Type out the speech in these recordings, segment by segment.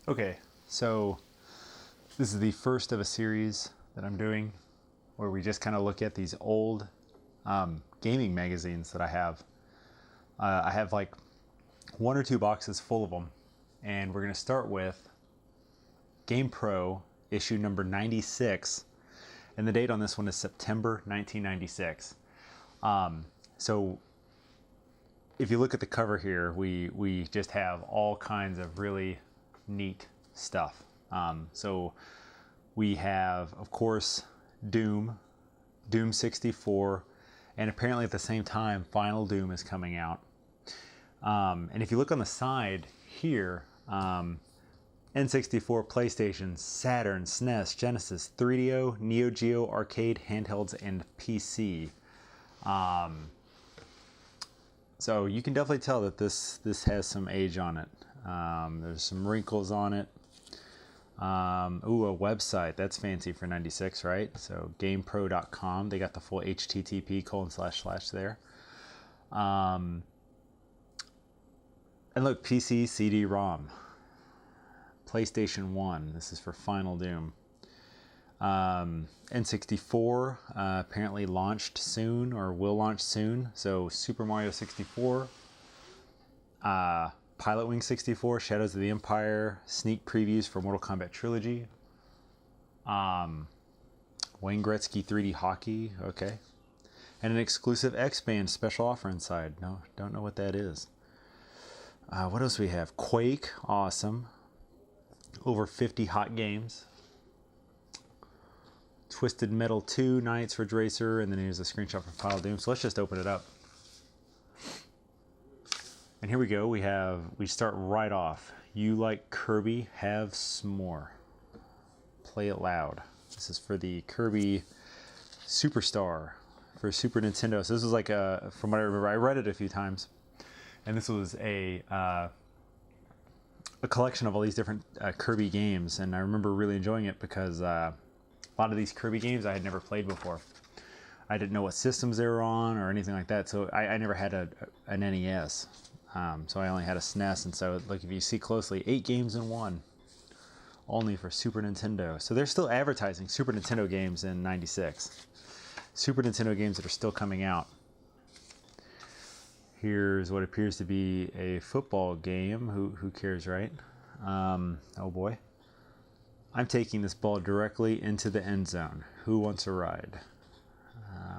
Okay, so this is the first of a series that I'm doing where we just kind of look at these old gaming magazines that I have. I have like one or two boxes full of them, and we're going to start with GamePro issue number 96, and the date on this one is September 1996. So if you look at the cover here, we just have all kinds of really neat stuff. So we have, of course, Doom 64, and apparently at the same time, Final Doom is coming out. And if you look on the side here, N64, PlayStation, Saturn, SNES, Genesis, 3DO, Neo Geo, arcade, handhelds, and PC. So you can definitely tell that this has some age on it. There's some wrinkles on it. Ooh, a website. That's fancy for 96, right? So GamePro.com. They got the full HTTP:// there. And look, PC, CD-ROM. PlayStation 1. This is for Final Doom. N64 apparently launched soon, or will launch soon. So Super Mario 64, Pilot Wing 64, Shadows of the Empire, sneak previews for Mortal Kombat Trilogy, Wayne Gretzky 3D Hockey, okay, and an exclusive X-Band special offer inside. No, don't know what that is. What else we have? Quake, awesome. Over 50 hot games. Twisted Metal 2, Knights, Ridge Racer, and then here's a screenshot from Final Doom. So let's just open it up. And here we go. We start right off. You like Kirby? Have s'more. Play it loud. This is for the Kirby Superstar for Super Nintendo. So this is like from what I remember, I read it a few times, and this was a collection of all these different Kirby games, and I remember really enjoying it because a lot of these Kirby games I had never played before. I didn't know what systems they were on or anything like that, so I never had an NES. So I only had a SNES, and so like if you see closely, 8 games in one, only for Super Nintendo. So they're still advertising Super Nintendo games in 96. Super Nintendo games that are still coming out. Here's what appears to be a football game. Who cares, right? Oh boy. I'm taking this ball directly into the end zone. Who wants a ride?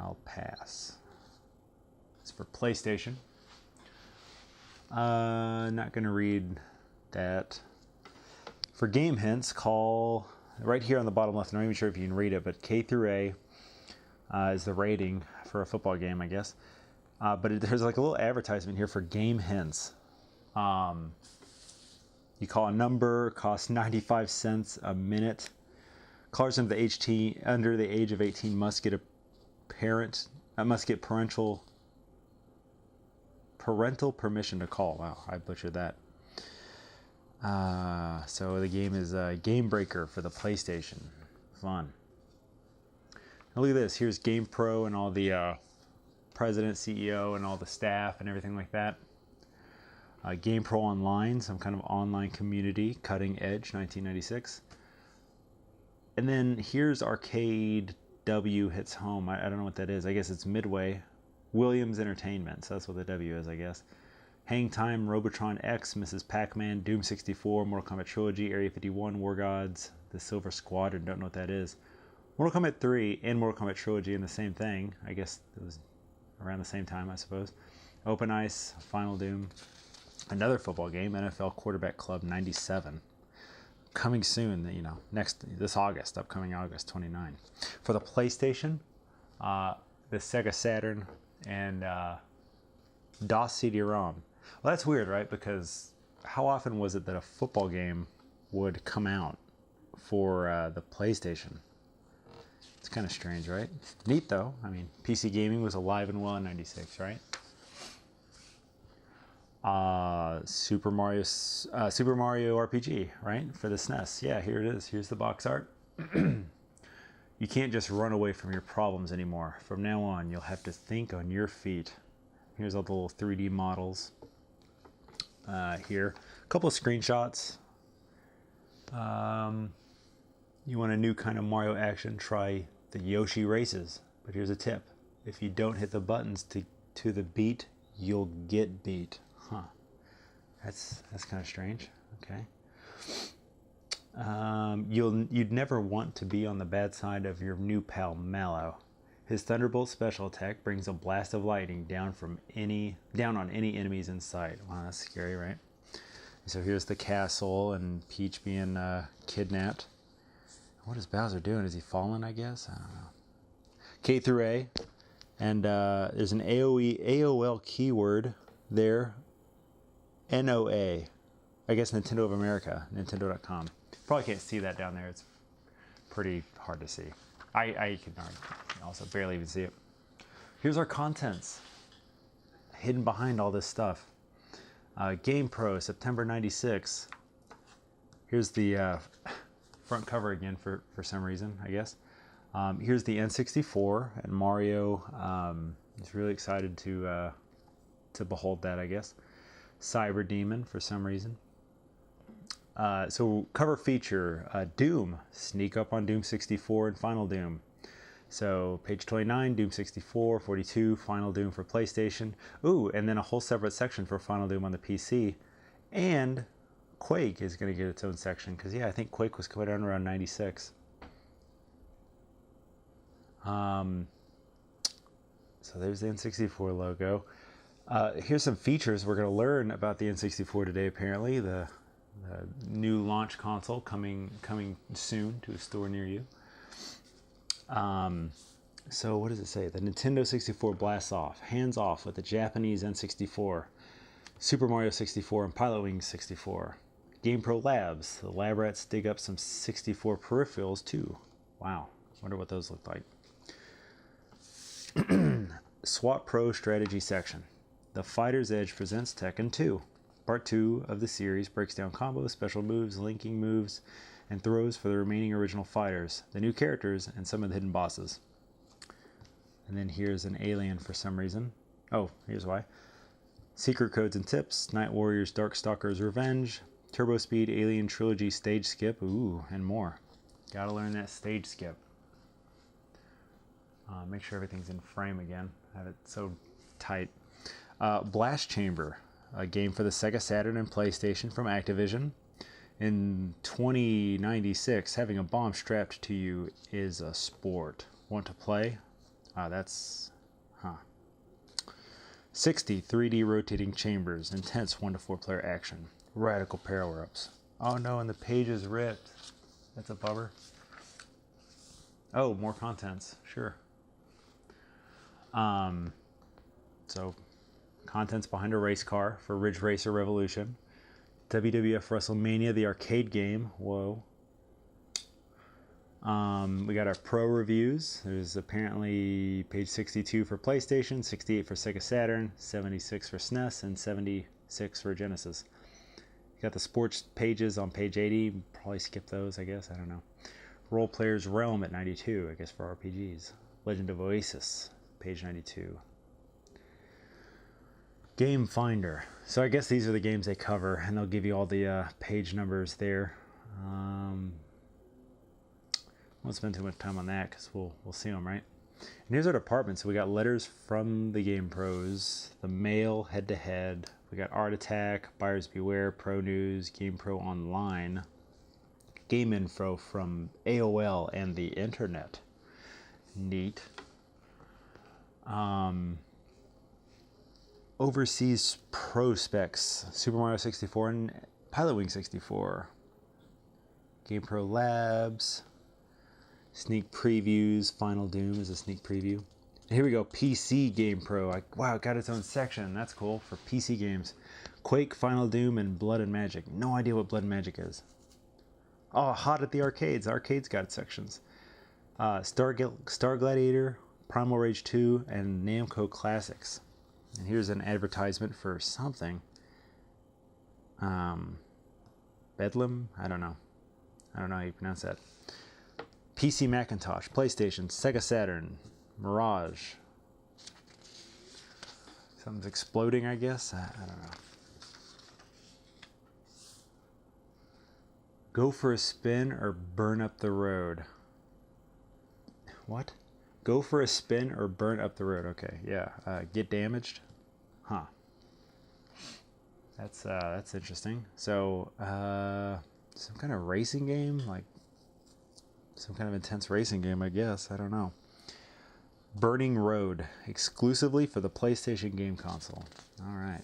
I'll pass. It's for PlayStation. Not going to read that. For game hints, call right here on the bottom left. I'm not even sure if you can read it, but K through A is the rating for a football game, I guess. But there's like a little advertisement here for game hints. You call a number, costs 95 cents a minute. Callers under the age of 18 must get parental permission to call. Wow, I butchered that. So the game is Game Breaker for the PlayStation. Fun. Now look at this. Here's GamePro and all the president, CEO, and all the staff and everything like that. GamePro Online, some kind of online community, cutting edge, 1996. And then here's Arcade W hits home. I don't know what that is. I guess it's Midway. Williams Entertainment, so that's what the W is, I guess. Hang Time, Robotron X, Mrs. Pac-Man, Doom 64, Mortal Kombat Trilogy, Area 51, War Gods, The Silver Squadron, don't know what that is. Mortal Kombat 3 and Mortal Kombat Trilogy in the same thing. I guess it was around the same time, I suppose. Open Ice, Final Doom. Another football game, NFL Quarterback Club 97. Coming soon, this August, upcoming August 29. For the PlayStation, the Sega Saturn, and DOS CD-ROM. Well, that's weird, right? Because how often was it that a football game would come out for the PlayStation? It's kind of strange, right? Neat, though. I mean, PC gaming was alive and well in 96, right? Super Mario RPG, right? For the SNES. Yeah, here it is. Here's the box art. You can't just run away from your problems anymore. From now on, you'll have to think on your feet. Here's all the little 3D models here. A couple of screenshots. You want a new kind of Mario action? Try the Yoshi Races. But here's a tip: if you don't hit the buttons to the beat, you'll get beat. Huh? That's kind of strange. Okay. You'd never want to be on the bad side of your new pal Mallow. His Thunderbolt special attack brings a blast of lightning down on any enemies in sight. Wow, that's scary, right? So here's the castle and Peach being kidnapped. What is Bowser doing? Is he falling, I guess? I don't know. K through A. And there's an AOL keyword there. NOA. I guess Nintendo of America. Nintendo.com. Probably can't see that down there. It's pretty hard to see. I can also barely even see it. Here's our contents. Hidden behind all this stuff. GamePro, September 96. Here's the front cover again for some reason, I guess. Here's the N64, and Mario is really excited to behold that, I guess. Cyber Demon for some reason. So cover feature, Doom, sneak up on Doom 64 and Final Doom. So page 29, Doom 64, 42, Final Doom for PlayStation. Ooh, and then a whole separate section for Final Doom on the PC. And Quake is going to get its own section, because yeah, I think Quake was coming out around 96. So there's the N64 logo. Here's some features we're going to learn about the N64 today, apparently. The new launch console coming soon to a store near you. So what does it say? The Nintendo 64 blasts off. Hands off with the Japanese N64. Super Mario 64 and Pilot Wings 64. GamePro Labs. The lab rats dig up some 64 peripherals too. Wow. Wonder what those look like. SWAT Pro Strategy Section. The Fighter's Edge presents Tekken 2. Part 2 of the series breaks down combos, special moves, linking moves, and throws for the remaining original fighters, the new characters, and some of the hidden bosses. And then here's an alien for some reason. Oh, here's why. Secret codes and tips, Night Warriors, Darkstalkers Revenge, Turbo Speed, Alien Trilogy Stage Skip, ooh, and more. Gotta learn that stage skip. Make sure everything's in frame again. I have it so tight. Blast Chamber, a game for the Sega Saturn and PlayStation from Activision. In 2096, having a bomb strapped to you is a sport. Want to play? That's... 60 3D rotating chambers, intense 1 to 4 player action, radical power-ups. Oh no, and the page is ripped. That's a bummer. Oh, more contents, sure. So, contents behind a race car for Ridge Racer Revolution. WWF WrestleMania, the arcade game. Whoa. We got our pro reviews. There's apparently page 62 for PlayStation, 68 for Sega Saturn, 76 for SNES, and 76 for Genesis. You got the sports pages on page 80. Probably skip those, I guess. I don't know. Role Player's Realm at 92, I guess, for RPGs. Legend of Oasis, page 92. Game Finder. So I guess these are the games they cover, and they'll give you all the page numbers there. Won't spend too much time on that because we'll see them, right? And here's our department. So we got letters from the Game Pros, the mail head-to-head. We got Art Attack, Buyers Beware, Pro News, GamePro Online, Game Info from AOL and the Internet. Neat. Overseas Pro Specs, Super Mario 64 and Pilot Wing 64. GamePro Labs. Sneak previews. Final Doom is a sneak preview. And here we go. PC GamePro. Wow, it got its own section. That's cool for PC games. Quake, Final Doom, and Blood and Magic. No idea what Blood and Magic is. Oh, hot at the arcades. Arcades got its sections. Star Gladiator, Primal Rage 2, and Namco Classics. And here's an advertisement for something. Bedlam? I don't know how you pronounce that. PC Macintosh, PlayStation, Sega Saturn, Mirage. Something's exploding, I guess. I don't know. Go for a spin or burn up the road. What? Go for a spin or burn up the road. Okay, yeah. Get damaged. Huh. That's interesting. So, some kind of racing game, like some kind of intense racing game, I guess. I don't know. Burning Road, exclusively for the PlayStation game console. All right.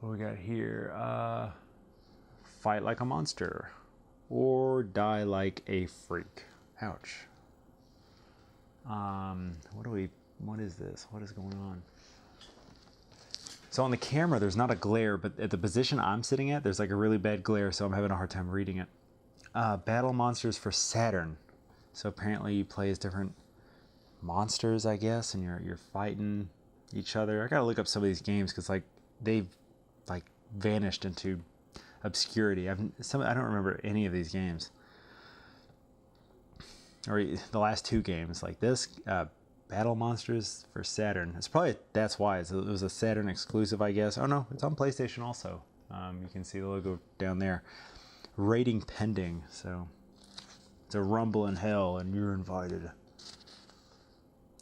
What we got here? Fight like a monster, or die like a freak. Ouch. What is this? What is going on? So on the camera, there's not a glare, but at the position I'm sitting at, there's like a really bad glare, so I'm having a hard time reading it. Battle monsters for Saturn. So apparently you play as different monsters, I guess, and you're fighting each other. I gotta look up some of these games because like they've like vanished into obscurity. I don't remember any of these games, or the last two games like this. Battle Monsters for Saturn. That's why it was a Saturn exclusive, I guess. Oh no, it's on PlayStation also. You can see the logo down there. Rating pending. So it's a rumble in hell, and you're invited.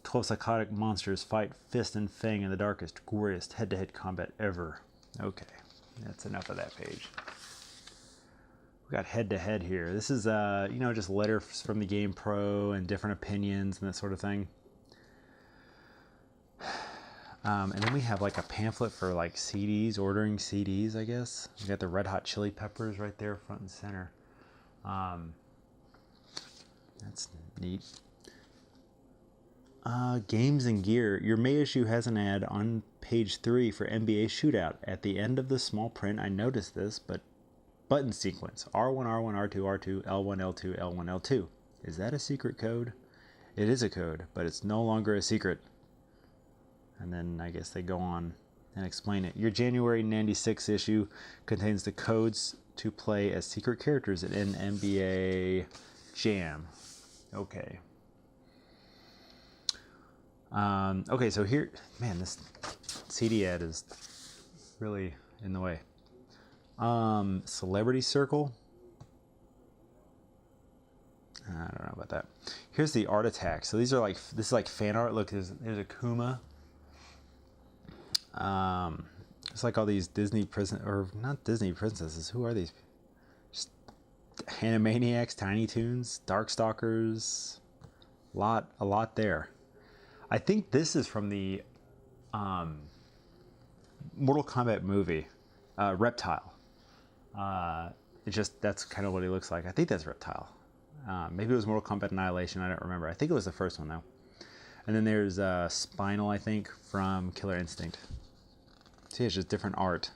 12 psychotic monsters fight fist and fang in the darkest, goriest head-to-head combat ever. Okay, that's enough of that page. We got head-to-head here. This is just letters from the GamePro and different opinions and that sort of thing. And then we have like a pamphlet for like CDs, ordering CDs, I guess. We got the Red Hot Chili Peppers right there, front and center. That's neat. Games and gear. Your May issue has an ad on page 3 for NBA Shootout. At the end of the small print, I noticed this, but button sequence. R1, R1, R2, R2, L1, L2, L1, L2. Is that a secret code? It is a code, but it's no longer a secret. And then I guess they go on and explain it. Your January 96 issue contains the codes to play as secret characters in NBA Jam. Okay. Okay, so here, man, this CD ad is really in the way. Celebrity Circle. I don't know about that. Here's the art attack. So this is like fan art. Look, there's a Kuma. It's like all these Disney not Disney princesses. Who are these? Just Animaniacs, Tiny Toons, Darkstalkers. A lot there. I think this is from the Mortal Kombat movie, Reptile. That's kind of what he looks like. I think that's Reptile. Maybe it was Mortal Kombat Annihilation. I don't remember. I think it was the first one though. And then there's Spinal, I think, from Killer Instinct. See, it's just different art.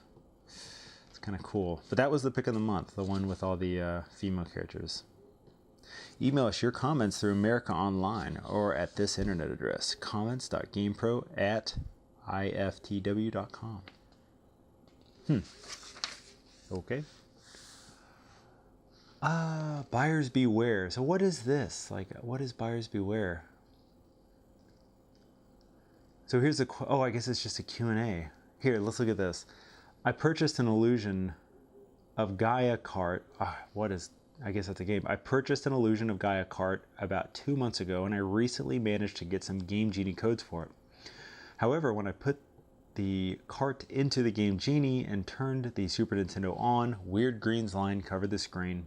It's kind of cool. But that was the pick of the month, the one with all the female characters. Email us your comments through America Online or at this internet address, comments.gamepro@iftw.com. Okay. Buyers beware. So what is this? Like, what is buyers beware? So here's I guess it's just a Q&A. Here, let's look at this. I purchased an Illusion of Gaia cart. I guess that's a game. I purchased an Illusion of Gaia cart about 2 months ago, and I recently managed to get some Game Genie codes for it. However, when I put the cart into the Game Genie and turned the Super Nintendo on, weird green lines covered the screen.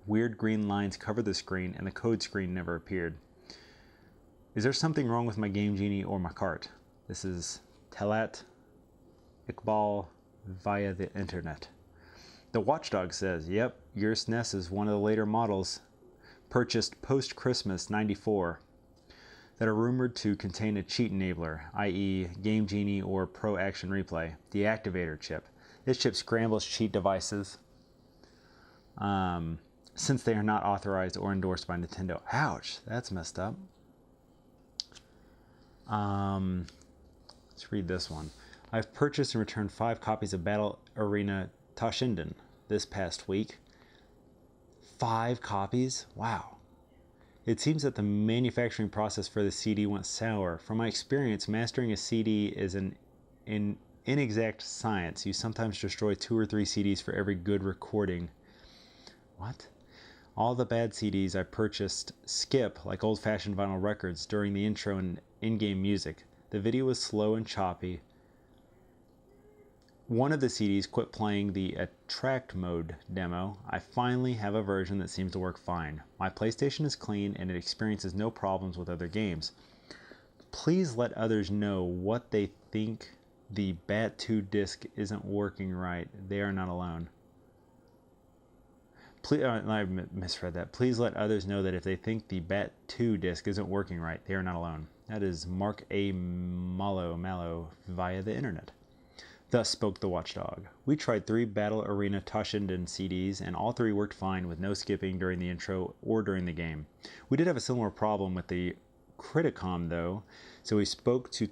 Weird green lines covered the screen, and the code screen never appeared. Is there something wrong with my Game Genie or my cart? This is Talat Iqbal via the internet. The Watchdog says, yep, your SNES is one of the later models purchased post-Christmas 94 that are rumored to contain a cheat enabler, i.e. Game Genie or Pro Action Replay, the activator chip. This chip scrambles cheat devices since they are not authorized or endorsed by Nintendo. Ouch, that's messed up. Let's read this one. I've purchased and returned 5 copies of Battle Arena Toshinden this past week. 5 copies? Wow. It seems that the manufacturing process for the CD went sour. From my experience, mastering a CD is an inexact science. You sometimes destroy 2 or 3 CDs for every good recording. What? All the bad CDs I purchased skip like old-fashioned vinyl records during the intro and in-game music. The video was slow and choppy. One of the CDs quit playing the attract mode demo. I finally have a version that seems to work fine. My PlayStation is clean and it experiences no problems with other games. Please let others know what they think. The BAT2 disc isn't working right. They are not alone. Please, I misread that. Please let others know that if they think the BAT2 disc isn't working right, they are not alone. That is Mark A. Mallow via the internet. Thus spoke the watchdog. We tried 3 Battle Arena Toshinden CDs, and all 3 worked fine with no skipping during the intro or during the game. We did have a similar problem with the Criticom though, so we spoke to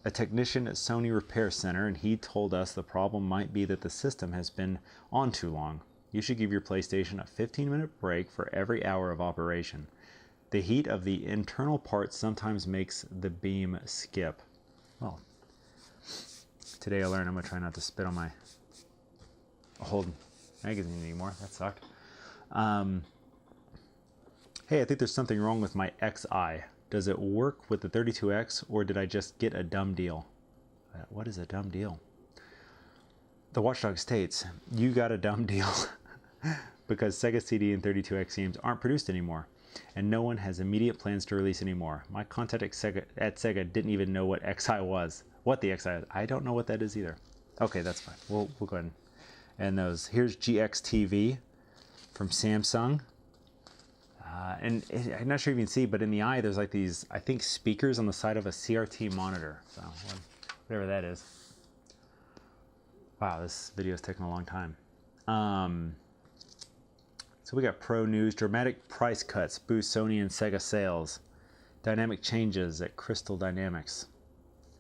a technician at Sony Repair Center, and he told us the problem might be that the system has been on too long. You should give your PlayStation a 15-minute break for every hour of operation. The heat of the internal parts sometimes makes the beam skip. Well, today I learned I'm going to try not to spit on my old magazine anymore. That sucked. Hey, I think there's something wrong with my XI. Does it work with the 32X, or did I just get a dumb deal? What is a dumb deal? The watchdog states, you got a dumb deal because Sega CD and 32X games aren't produced anymore, and no one has immediate plans to release anymore. My contact at Sega didn't even know what XI was. What the XI is. I don't know what that is either. Okay, that's fine. We'll go ahead and those. Here's GX TV from Samsung. And I'm not sure you can see, but in the eye, there's like these, I think, speakers on the side of a CRT monitor. So whatever that is. Wow, this video is taking a long time. So we got pro news. Dramatic price cuts boost Sony and Sega sales. Dynamic changes at Crystal Dynamics.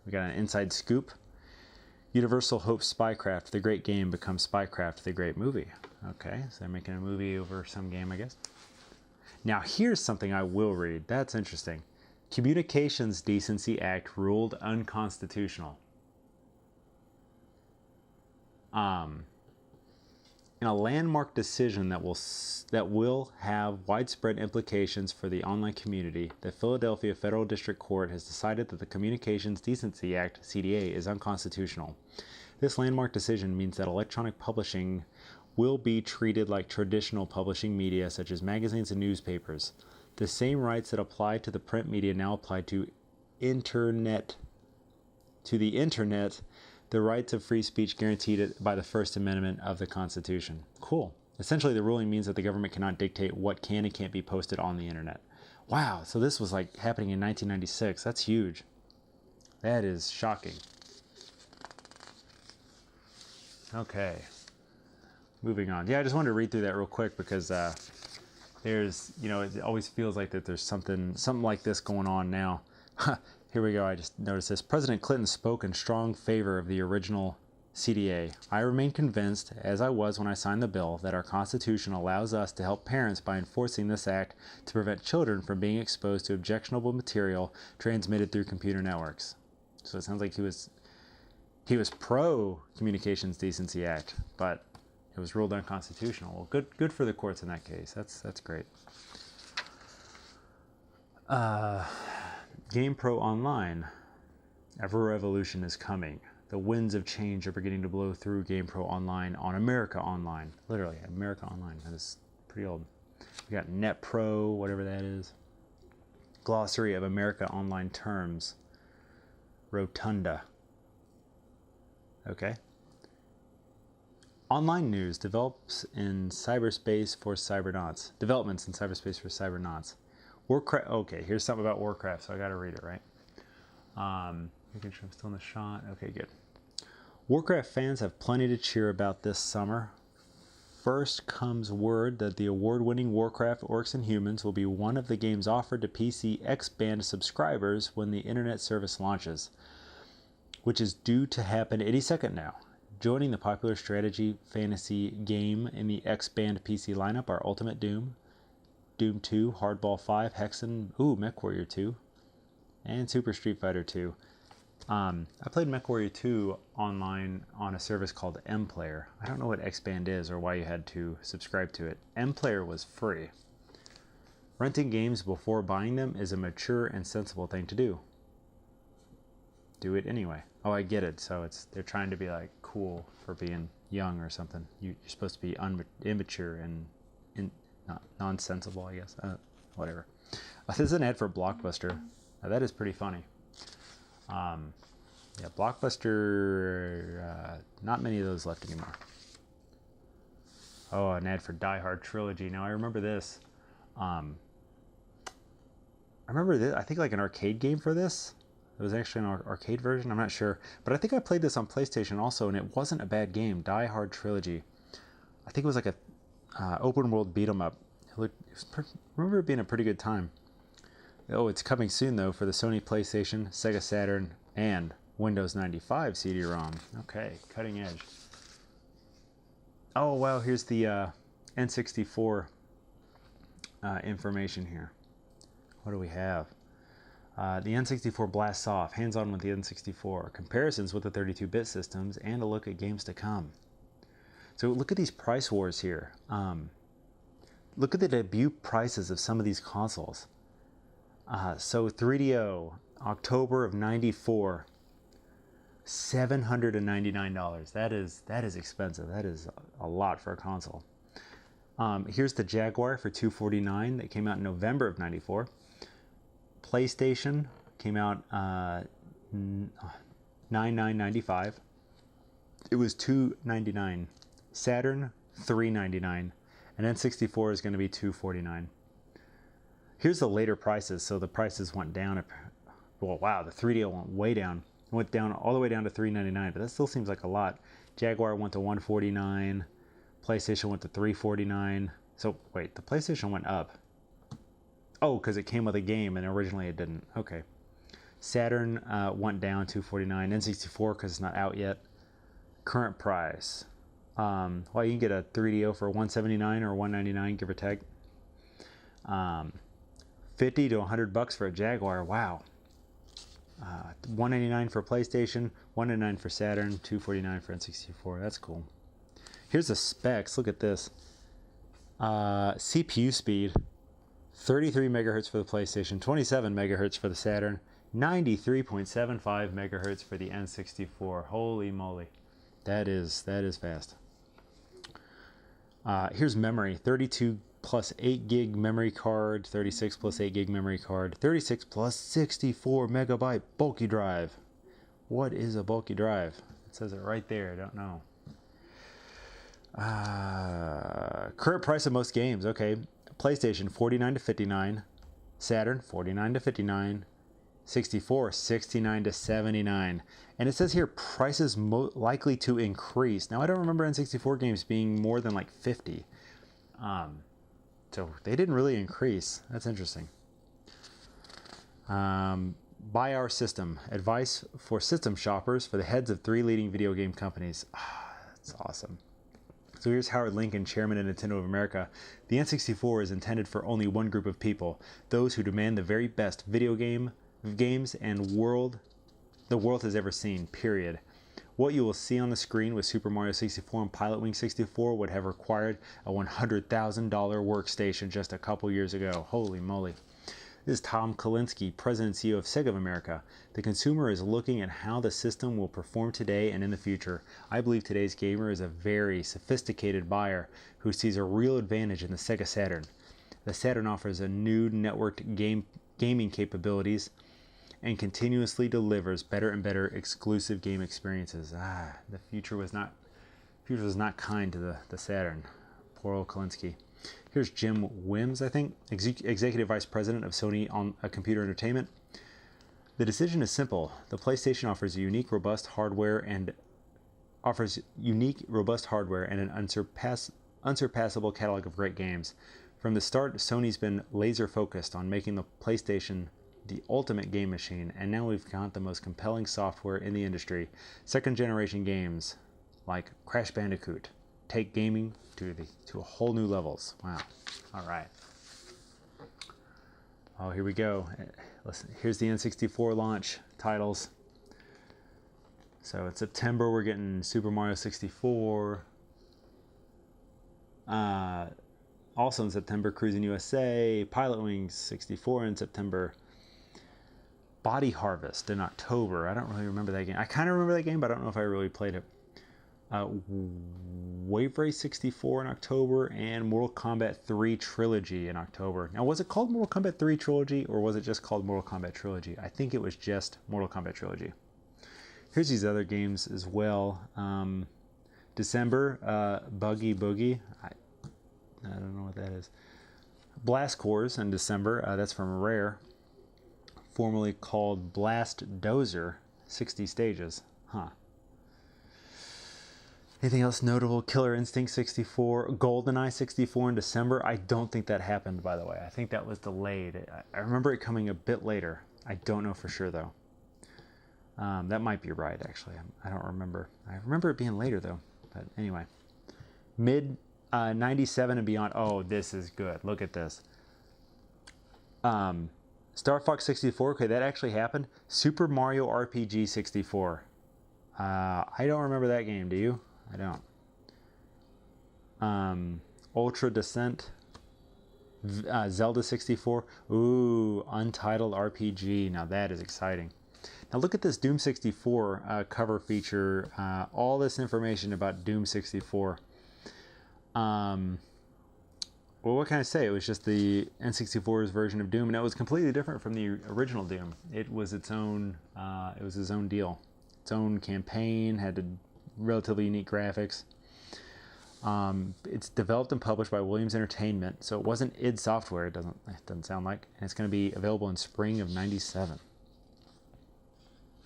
We got an inside scoop. Universal hopes Spycraft, the great game, becomes Spycraft, the great movie. Okay, so they're making a movie over some game, I guess. Now here's something I will read. That's interesting. Communications Decency Act ruled unconstitutional. In a landmark decision that will have widespread implications for the online community, the Philadelphia Federal District Court has decided that the Communications Decency Act, CDA, is unconstitutional. This landmark decision means that electronic publishing will be treated like traditional publishing media such as magazines and newspapers. The same rights that apply to the print media now apply to the internet, the rights of free speech guaranteed by the First Amendment of the Constitution. Cool. Essentially, the ruling means that the government cannot dictate what can and can't be posted on the internet. Wow, so this was like happening in 1996. That's huge. That is shocking. Okay. Moving on. Yeah, I just wanted to read through that real quick because there's, it always feels like that there's something like this going on now. Here we go. I just noticed this. President Clinton spoke in strong favor of the original CDA. I remain convinced, as I was when I signed the bill, that our Constitution allows us to help parents by enforcing this act to prevent children from being exposed to objectionable material transmitted through computer networks. So it sounds like he was pro Communications Decency Act, but it was ruled unconstitutional. Well, good for the courts in that case. That's great. GamePro Online. Ever revolution is coming. The winds of change are beginning to blow through GamePro Online on America Online. Literally, America Online. That is pretty old. We got NetPro, whatever that is. Glossary of America Online terms. Rotunda. Okay. Online news develops in cyberspace for cybernauts. Developments in cyberspace for cybernauts. Warcraft. Okay, here's something about Warcraft, so I got to read it, right? Making sure I'm still in the shot. Okay, good. Warcraft fans have plenty to cheer about this summer. First comes word that the award-winning Warcraft Orcs and Humans will be one of the games offered to PC X-Band subscribers when the internet service launches, which is due to happen any second now. Joining the popular strategy fantasy game in the X-Band PC lineup are Ultimate Doom, Doom 2, Hardball 5, Hexen, MechWarrior 2, and Super Street Fighter 2. I played MechWarrior 2 online on a service called MPlayer. I don't know what Xband is or why you had to subscribe to it. MPlayer was free. Renting games before buying them is a mature and sensible thing to do. Do it anyway. Oh, I get it. So they're trying to be like cool for being young or something. You're supposed to be immature and non-sensible, I guess. Whatever. This is an ad for Blockbuster. Now, that is pretty funny. Yeah, Blockbuster, not many of those left anymore. Oh, an ad for Die Hard Trilogy. Now, I remember this. I remember this. I think like an arcade game for this. It was actually an arcade version. I'm not sure. But I think I played this on PlayStation also, and it wasn't a bad game. Die Hard Trilogy. I think it was like a open world beat 'em up. I remember it being a pretty good time. Oh, it's coming soon, though, for the Sony PlayStation, Sega Saturn, and Windows 95 CD-ROM. Okay, cutting edge. Oh, wow, here's the N64 information here. What do we have? The N64 blasts off, hands-on with the N64, comparisons with the 32-bit systems, and a look at games to come. So look at these price wars here. Look at the debut prices of some of these consoles. So 3DO, October of '94, $799. That is expensive. That is a lot for a console. Here's the Jaguar for $249 that came out in November of '94. PlayStation came out $99.95. It was $299. Saturn $399, and N64 is going to be $249. Here's the later prices. So the prices went down. Well, wow, the 3DO went way down. It went down all the way down to $399, but that still seems like a lot. Jaguar went to $149. PlayStation went to $349. So wait, the PlayStation went up. Oh, because it came with a game, and originally it didn't. Okay. Saturn went down $249. N64 because it's not out yet. Current price. Well, you can get a 3DO for $179 or $199, give or take. 50 to $100 for a Jaguar. Wow. $199 for PlayStation, $199 for Saturn, $249 for N64. That's cool. Here's the specs. Look at this. CPU speed, 33 megahertz for the PlayStation, 27 megahertz for the Saturn, 93.75 megahertz for the N64. Holy moly. That is fast. Here's memory. 32 plus 8 gig memory card, 36 plus 8 gig memory card, 36 plus 64 megabyte bulky drive. What is a bulky drive? It says it right there. I don't know. Current price of most games. Okay. PlayStation $49 to $59, Saturn $49 to $59, 64 $69 to $79. And it says here prices likely to increase. Now I don't remember N64 games being more than like 50. So they didn't really increase. That's interesting. Buy Our System. Advice for system shoppers for the heads of 3 leading video game companies. That's awesome. So here's Howard Lincoln, chairman of Nintendo of America. The N64 is intended for only one group of people, those who demand the very best video games and the world has ever seen, period. What you will see on the screen with Super Mario 64 and Pilot Wing 64 would have required a $100,000 workstation just a couple years ago. Holy moly. This is Tom Kalinske, President and CEO of Sega of America. The consumer is looking at how the system will perform today and in the future. I believe today's gamer is a very sophisticated buyer who sees a real advantage in the Sega Saturn. The Saturn offers a new networked gaming capabilities and continuously delivers better and better exclusive game experiences. The future was not kind to the Saturn. Poor old Kalinske. Here's Jim Wims, I think, Executive Vice President of Sony on Computer Entertainment. The decision is simple. The PlayStation offers unique, robust hardware and an unsurpassable catalog of great games. From the start, Sony's been laser focused on making the PlayStation the ultimate game machine, and now we've got the most compelling software in the industry. Second generation games like Crash Bandicoot take gaming to a whole new levels. Wow. All right. Oh, here we go. Listen, here's the N64 launch titles. So in September, we're getting Super Mario 64. Also in September, Cruising USA, Pilot Wings 64 in September. Body Harvest in October. I don't really remember that game. I kind of remember that game, but I don't know if I really played it. Wave Race 64 in October, and Mortal Kombat 3 Trilogy in October. Now, was it called Mortal Kombat 3 Trilogy, or was it just called Mortal Kombat Trilogy? I think it was just Mortal Kombat Trilogy. Here's these other games as well. December, Buggy Boogie. I don't know what that is. Blast Cores in December. That's from Rare. Formerly called Blast Dozer. 60 stages. Huh. Anything else notable? Killer Instinct 64. GoldenEye 64 in December. I don't think that happened, by the way. I think that was delayed. I remember it coming a bit later. I don't know for sure, though. That might be right, actually. I don't remember. I remember it being later, though. But anyway. Mid 97 and beyond. Oh, this is good. Look at this. Star Fox 64. Okay, that actually happened. Super Mario RPG 64. I don't remember that game. Do you? I don't. Ultra Descent. Zelda 64. Ooh, Untitled RPG. Now that is exciting. Now look at this Doom 64 cover feature. All this information about Doom 64. Well, what can I say? It was just the N64's version of Doom, and it was completely different from the original Doom. It was its own. It was its own deal, its own campaign. Had relatively unique graphics. It's developed and published by Williams Entertainment, so it wasn't id Software. It doesn't sound like, and it's going to be available in spring of '97.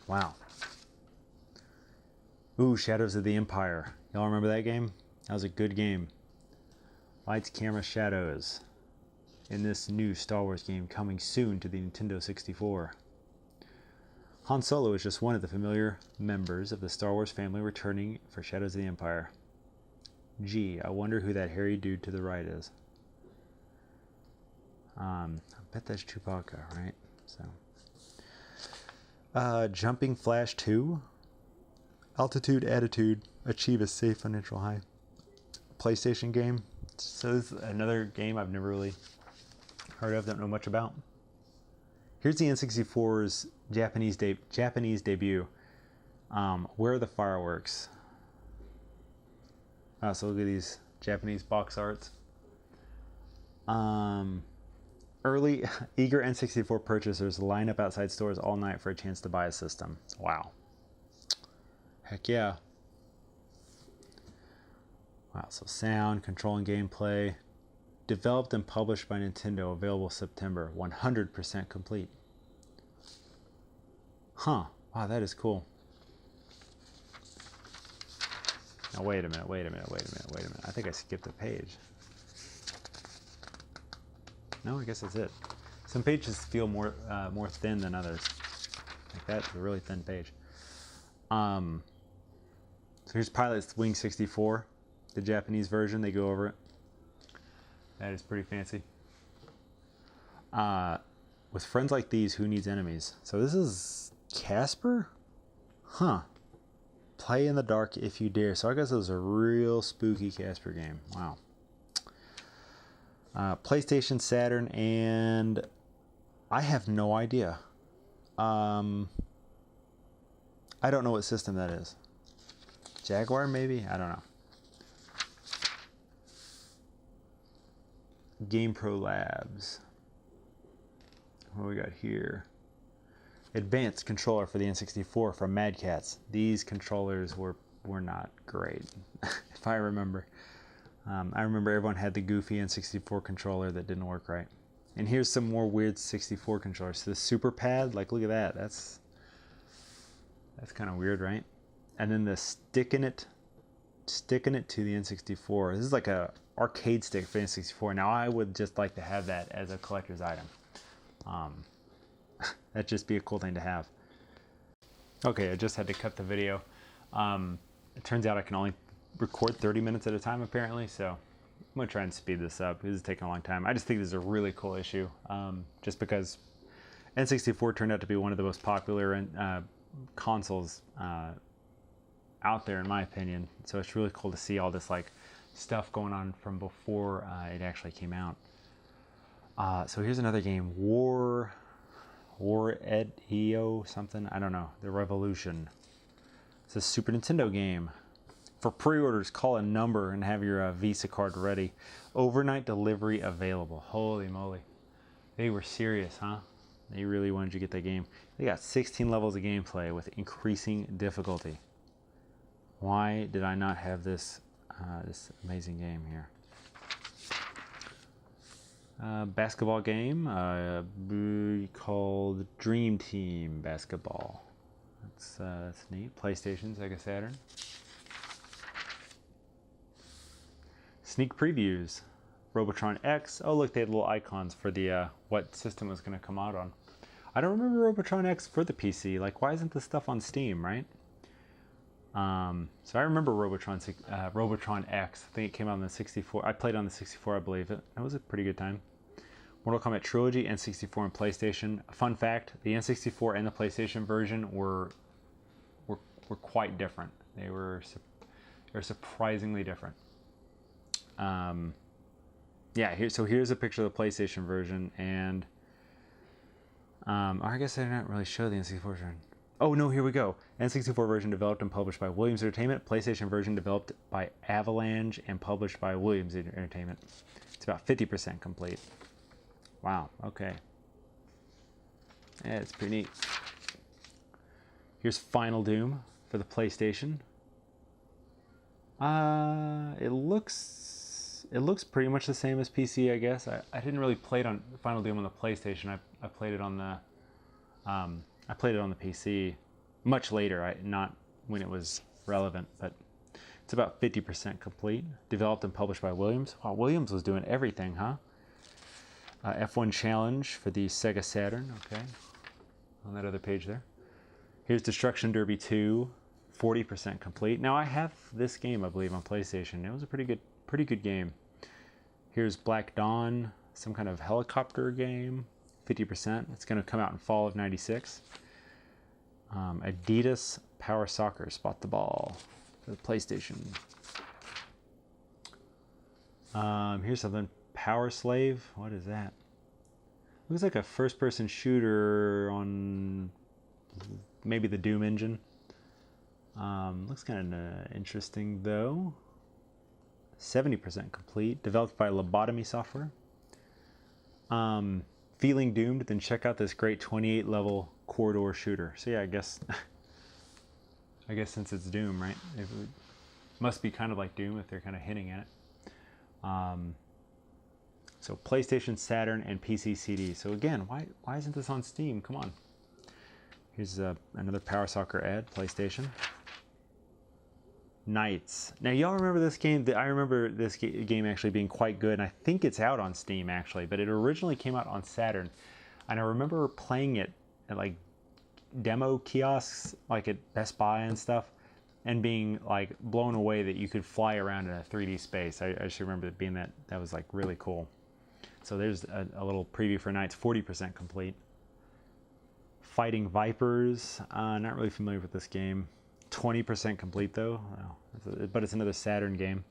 Wow. Ooh, Shadows of the Empire. Y'all remember that game? That was a good game. Lights, Camera, Shadows. In this new Star Wars game coming soon to the Nintendo 64. Han Solo is just one of the familiar members of the Star Wars family returning for Shadows of the Empire. Gee, I wonder who that hairy dude to the right is. I bet that's Chewbacca, right? So, Jumping Flash 2. Altitude, Attitude. Achieve a safe financial high. PlayStation game. So this is another game I've never really heard of, don't know much about. Here's the N64's Japanese debut. Where are the fireworks? So look at these Japanese box arts. Early eager N64 purchasers line up outside stores all night for a chance to buy a system. Wow. Heck yeah. Wow, so sound, control, and gameplay. Developed and published by Nintendo, available September. 100% complete. Huh. Wow, that is cool. Now, wait a minute. I think I skipped a page. No, I guess that's it. Some pages feel more thin than others. Like that's a really thin page. So here's Pilot's Wing 64. The Japanese version, they go over it. That is pretty fancy. With friends like these, who needs enemies? So this is Casper? Huh. Play in the dark if you dare. So I guess it was a real spooky Casper game. Wow. PlayStation, Saturn, and I have no idea. I don't know what system that is. Jaguar, maybe? I don't know. GamePro Labs. What do we got here? Advanced controller for the N64 from Mad Catz. These controllers were not great, if I remember. I remember everyone had the goofy N64 controller that didn't work right. And here's some more weird 64 controllers. So the Super Pad, like look at that. That's kind of weird, right? And then the sticking it to the N64. This is like a arcade stick for N64. Now I would just like to have that as a collector's item. That'd just be a cool thing to have. Okay, I just had to cut the video. It turns out I can only record 30 minutes at a time apparently, so I'm gonna try and speed this up. This is taking a long time. I just think this is a really cool issue, just because N64 turned out to be one of the most popular consoles out there in my opinion. So it's really cool to see all this like stuff going on from before it actually came out. So here's another game, War Ed EO something, I don't know, The Revolution. It's a Super Nintendo game. For pre-orders, call a number and have your Visa card ready. Overnight delivery available. Holy moly. They were serious, huh? They really wanted you to get that game. They got 16 levels of gameplay with increasing difficulty. Why did I not have this this amazing game here? Basketball game called Dream Team Basketball. That's neat. PlayStation, Sega Saturn. Sneak previews. Robotron X. Oh look, they had little icons for the what system was going to come out on. I don't remember Robotron X for the PC. Like, why isn't this stuff on Steam, right? So I remember Robotron X. I think it came out on the 64. I played on the 64, I believe. It was a pretty good time. Mortal Kombat Trilogy, N64 and PlayStation. Fun fact: the N64 and the PlayStation version were quite different. They were surprisingly different. Yeah, here's a picture of the PlayStation version, and I guess I didn't really show the N64 version. Oh no, here we go. N64 version developed and published by Williams Entertainment. PlayStation version developed by Avalanche and published by Williams Entertainment. It's about 50% complete. Wow, okay. Yeah, it's pretty neat. Here's Final Doom for the PlayStation. It looks pretty much the same as PC, I guess. I didn't really play it on Final Doom on the PlayStation. I played it on the PC much later, not when it was relevant, but it's about 50% complete. Developed and published by Williams. Wow, Williams was doing everything, huh? F1 Challenge for the Sega Saturn, okay. On that other page there. Here's Destruction Derby 2, 40% complete. Now I have this game, I believe, on PlayStation. It was a pretty good game. Here's Black Dawn, some kind of helicopter game, 50%. It's going to come out in fall of '96. Adidas Power Soccer, Spot the Ball for the PlayStation. Here's something, Power Slave. What is that? Looks like a first-person shooter on maybe the Doom engine. Looks kind of interesting though. 70% complete. Developed by Lobotomy Software. Feeling doomed? Then check out this great 28-level corridor shooter. So yeah, I guess since it's Doom, right? It must be kind of like Doom if they're kind of hinting at it. So PlayStation, Saturn, and PC CD. So again, why isn't this on Steam? Come on. Here's another Power Soccer ad, PlayStation. Knights. Now y'all remember this game? I remember this game actually being quite good, and I think it's out on Steam actually, but it originally came out on Saturn. And I remember playing it at like demo kiosks, like at Best Buy and stuff, and being like blown away that you could fly around in a 3D space. I just remember it being that was like really cool. So there's a little preview for Knights, 40% complete. Fighting Vipers, not really familiar with this game. 20% complete though, but it's another Saturn game.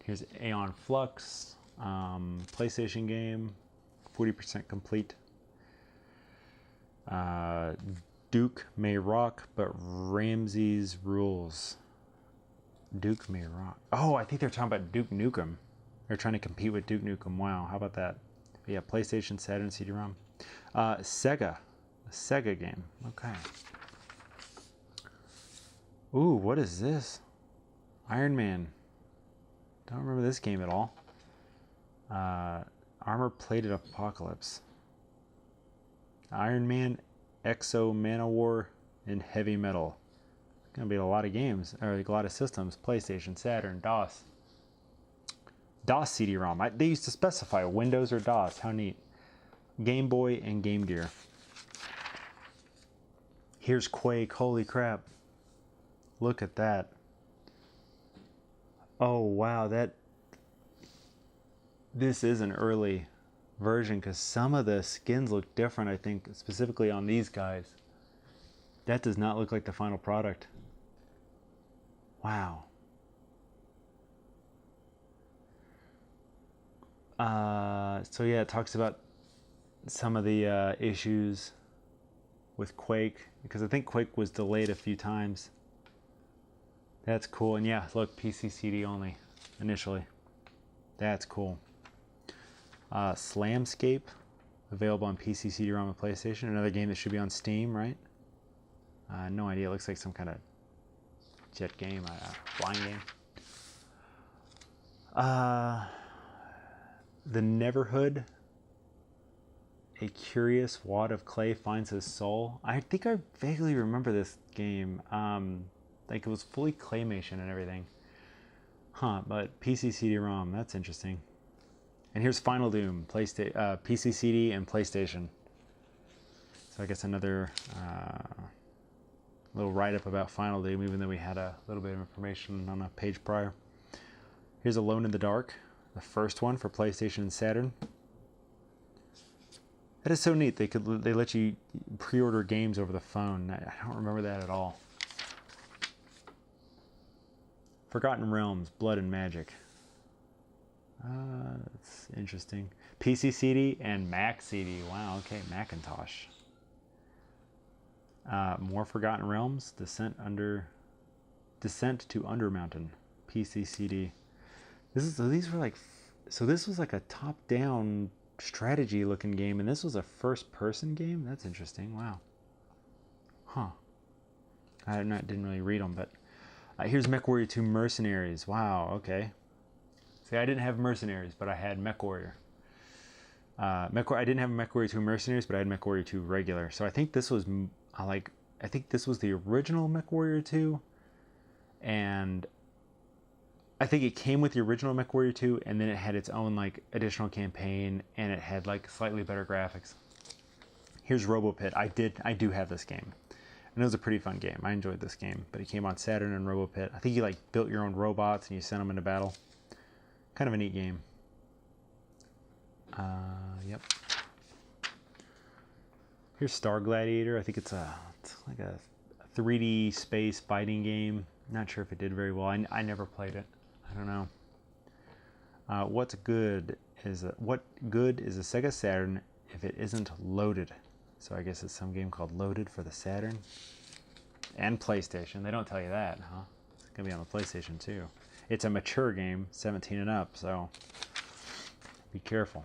Here's Aeon Flux, PlayStation game, 40% complete. Duke may rock, but Ramses rules. Duke may rock. Oh, I think they're talking about Duke Nukem. They're trying to compete with Duke Nukem. Wow, how about that? Yeah, PlayStation, Saturn, CD-ROM. Sega, a Sega game. Okay. Ooh, what is this? Iron Man. Don't remember this game at all. Armor-plated Apocalypse. Iron Man, Exo Manowar, and Heavy Metal. It's gonna be a lot of games, or like a lot of systems. PlayStation, Saturn, DOS. DOS CD-ROM. They used to specify Windows or DOS. How neat. Game Boy and Game Gear. Here's Quake. Holy crap. Look at that. Oh wow, this is an early version because some of the skins look different, I think, specifically on these guys. That does not look like the final product. Wow. So yeah, it talks about some of the issues with Quake, because I think Quake was delayed a few times. That's cool. And yeah, look, PC CD only initially. That's cool. Slamscape, available on PC CD-ROM and PlayStation. Another game that should be on Steam, right? No idea. It looks like some kind of jet game, flying game. The Neverhood. A curious wad of clay finds his soul. I think I vaguely remember this game. Like it was fully claymation and everything. Huh, but PC CD-ROM, that's interesting. And here's Final Doom, PC CD and PlayStation. So I guess another little write-up about Final Doom, even though we had a little bit of information on a page prior. Here's Alone in the Dark, the first one for PlayStation and Saturn. That is so neat. They let you pre-order games over the phone. I don't remember that at all. Forgotten Realms, Blood and Magic. That's interesting. PC CD and Mac CD. Wow, okay, Macintosh. More Forgotten Realms, Descent to Undermountain, PC CD. This was like a top-down strategy-looking game, and this was a first-person game. That's interesting. Wow. Huh. I didn't really read them, but here's MechWarrior 2 Mercenaries. Wow. Okay. See, I didn't have Mercenaries, but I had MechWarrior. I didn't have MechWarrior 2 Mercenaries, but I had MechWarrior 2 regular. So I think this was I think this was the original MechWarrior 2, and I think it came with the original MechWarrior 2, and then it had its own like additional campaign, and it had like slightly better graphics. Here's RoboPit. I do have this game, and it was a pretty fun game. I enjoyed this game, but it came on Saturn and RoboPit. I think you like built your own robots and you sent them into battle. Kind of a neat game. Yep. Here's Star Gladiator. I think it's like a 3D space fighting game. Not sure if it did very well. I never played it. I don't know. What good is a Sega Saturn if it isn't loaded? So I guess it's some game called Loaded for the Saturn and PlayStation. They don't tell you that, huh? It's gonna be on the PlayStation too. It's a mature game, 17 and up, so be careful.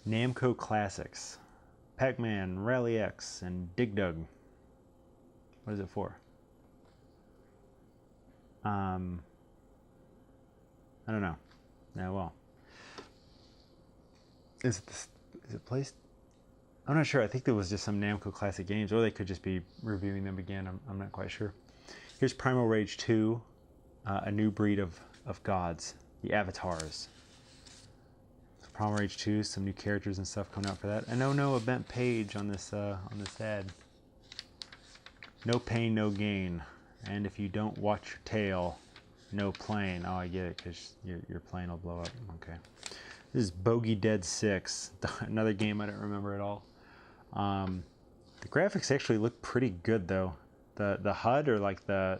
Namco Classics, Pac-Man, Rally X, and Dig Dug. What is it for? I don't know. Yeah, well. Is it placed? I'm not sure. I think there was just some Namco Classic games, or they could just be reviewing them again. I'm not quite sure. Here's Primal Rage 2, a new breed of gods, the Avatars. So Primal Rage 2, some new characters and stuff coming out for that. And no event page on this ad. No pain, no gain. And if you don't watch your tail, no plane. Oh, I get it, because your plane will blow up. Okay. This is Bogey Dead 6, another game I don't remember at all. The graphics actually look pretty good though. The HUD, or like the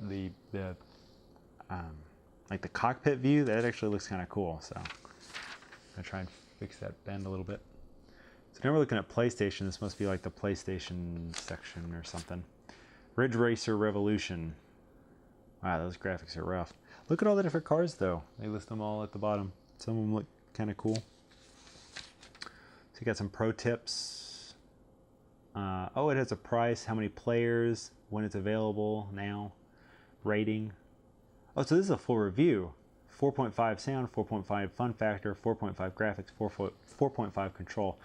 cockpit view, that actually looks kind of cool. So I'm gonna try and fix that bend a little bit. So now we're looking at PlayStation. This must be like the PlayStation section or something. Ridge Racer Revolution. Wow, those graphics are rough. Look at all the different cars though. They list them all at the bottom. Some of them look kind of cool. So you got some pro tips. Oh, it has a price, how many players, when it's available, now, rating. Oh, so this is a full review. 4.5 sound, 4.5 fun factor, 4.5 graphics, 4.5 control.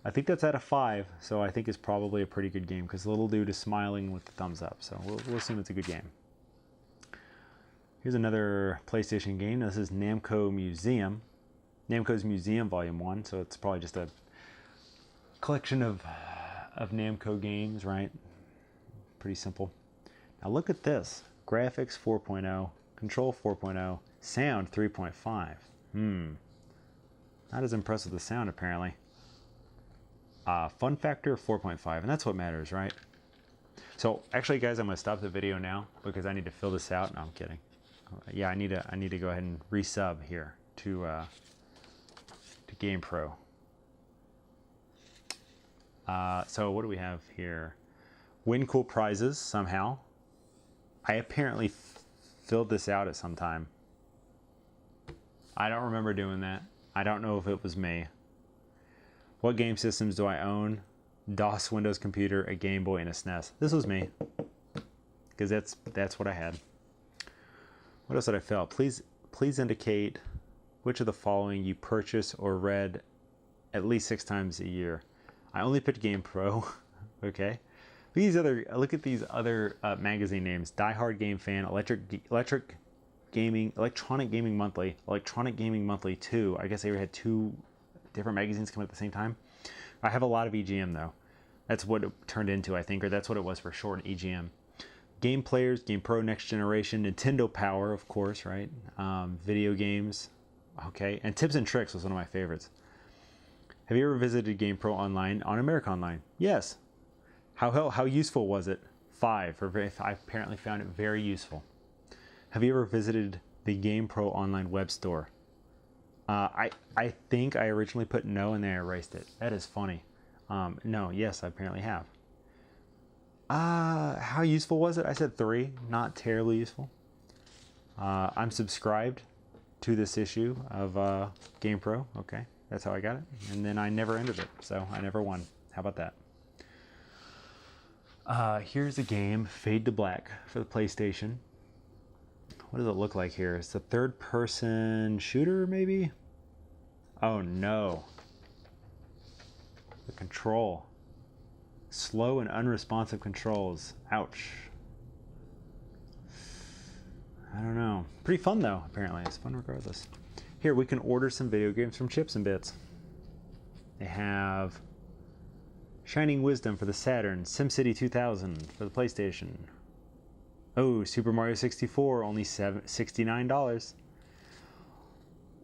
I think that's out of 5, so I think it's probably a pretty good game, because the little dude is smiling with the thumbs up, so we'll assume it's a good game. Here's another PlayStation game. This is Namco Museum. Namco's Museum Volume 1, so it's probably just a collection of Namco games, right? Pretty simple. Now look at this. Graphics 4.0, control 4.0, sound 3.5. Not as impressed with the sound apparently. Fun factor 4.5, and that's what matters, right? So actually, guys, I'm gonna stop the video now because I need to fill this out. No, I'm kidding. Yeah, I need to go ahead and resub here to GamePro. So what do we have here? Win cool prizes somehow. I apparently filled this out at some time. I don't remember doing that. I don't know if it was me. What game systems do I own? DOS Windows computer, a Game Boy, and a SNES. This was me, because that's what I had. What else did I fill? Please indicate which of the following you purchase or read at least 6 times a year. I only picked GamePro. Okay. Look at these other magazine names: Die Hard Game Fan, Electronic Gaming Monthly, Electronic Gaming Monthly 2. I guess they had 2 different magazines come at the same time. I have a lot of EGM though. That's what it turned into, I think, or that's what it was for short, EGM. Game Players, GamePro Next Generation, Nintendo Power, of course, right? Video games, okay. And Tips and Tricks was one of my favorites. Have you ever visited GamePro online on America Online? Yes. How useful was it? 5. I apparently found it very useful. Have you ever visited the GamePro online web store? I think I originally put no and then I erased it. That is funny. No, yes, I apparently have. How useful was it? I said 3. Not terribly useful. I'm subscribed to this issue of GamePro. Okay, that's how I got it. And then I never entered it, so I never won. How about that? Here's a game, Fade to Black, for the PlayStation. What does it look like here? It's a third-person shooter, maybe? Oh no. The control. Slow and unresponsive controls. Ouch. I don't know. Pretty fun though, apparently. It's fun regardless. Here, we can order some video games from Chips and Bits. They have Shining Wisdom for the Saturn, SimCity 2000 for the PlayStation. Oh, Super Mario 64, only $69.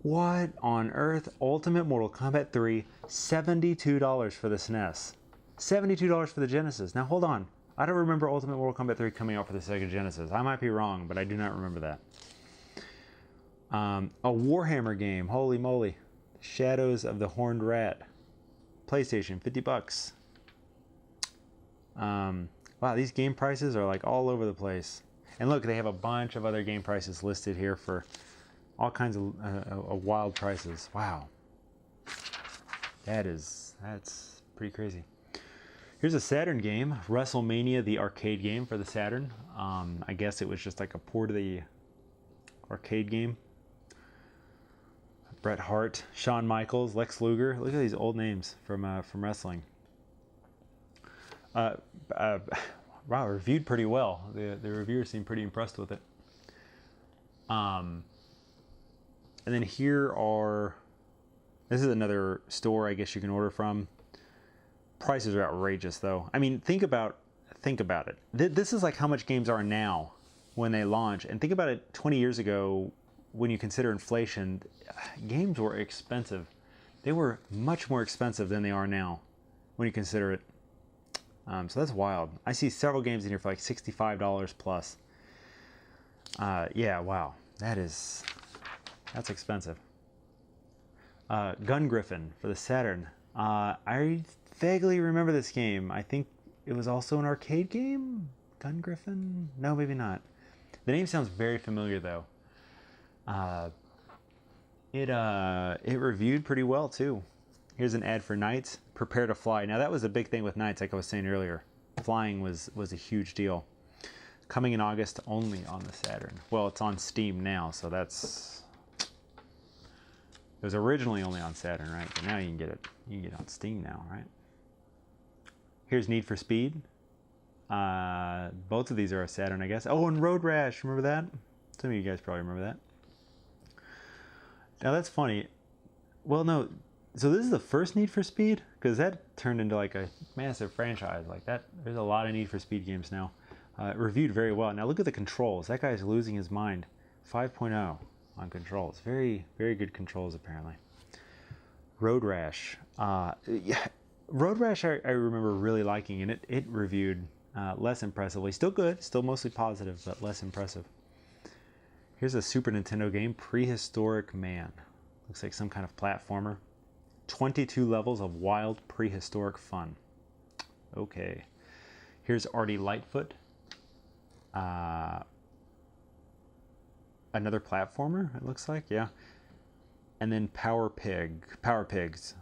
What on earth? Ultimate Mortal Kombat 3, $72 for the SNES. $72 for the Genesis. Now hold on. I don't remember Ultimate Mortal Kombat 3 coming out for the Sega Genesis. I might be wrong, but I do not remember that. A Warhammer game. Holy moly. Shadows of the Horned Rat. PlayStation, $50. Wow, these game prices are like all over the place. And look, they have a bunch of other game prices listed here for all kinds of wild prices. Wow. That's pretty crazy. Here's a Saturn game, WrestleMania, the arcade game for the Saturn. I guess it was just like a port of the arcade game. Bret Hart, Shawn Michaels, Lex Luger. Look at these old names from wrestling. Wow, reviewed pretty well. The reviewers seem pretty impressed with it. And then here are, this is another store I guess you can order from. Prices are outrageous though. I mean, think about it. This is like how much games are now when they launch. And think about it 20 years ago when you consider inflation. Games were expensive. They were much more expensive than they are now when you consider it. So that's wild. I see several games in here for like $65 plus. Yeah, wow. That's expensive. Gun Griffin for the Saturn. I vaguely remember this game. I think it was also an arcade game? Gun Griffin? No, maybe not. The name sounds very familiar though. It reviewed pretty well too. Here's an ad for Knights. Prepare to fly. Now that was a big thing with Knights, like I was saying earlier. Flying was a huge deal. Coming in August only on the Saturn. Well, it's on Steam now, so that's... It was originally only on Saturn, right? But now you can get it. You can get it on Steam now, right? Here's Need for Speed. Both of these are a Saturn, I guess. Oh, and Road Rash. Remember that? Some of you guys probably remember that. Now that's funny. Well, no. So this is the first Need for Speed? Because that turned into like a massive franchise like that. There's a lot of Need for Speed games now. Reviewed very well. Now look at the controls. That guy's losing his mind. 5.0 on controls. Very, very good controls apparently. Road Rash. Yeah, Road Rash I remember really liking, and it reviewed less impressively. Still good, still mostly positive, but less impressive. Here's a Super Nintendo game, Prehistoric Man. Looks like some kind of platformer. 22 levels of wild prehistoric fun. Okay. Here's Artie Lightfoot. Another platformer, it looks like, yeah. And then Power Pigs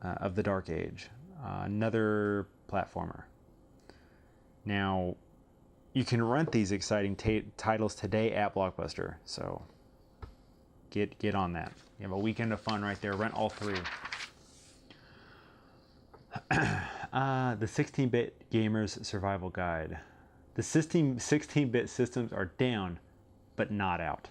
of the Dark Age. Another platformer. Now, you can rent these exciting titles today at Blockbuster, so get on that. You have a weekend of fun right there. Rent all three. The 16-bit Gamer's Survival Guide. The 16-bit systems are down, but not out.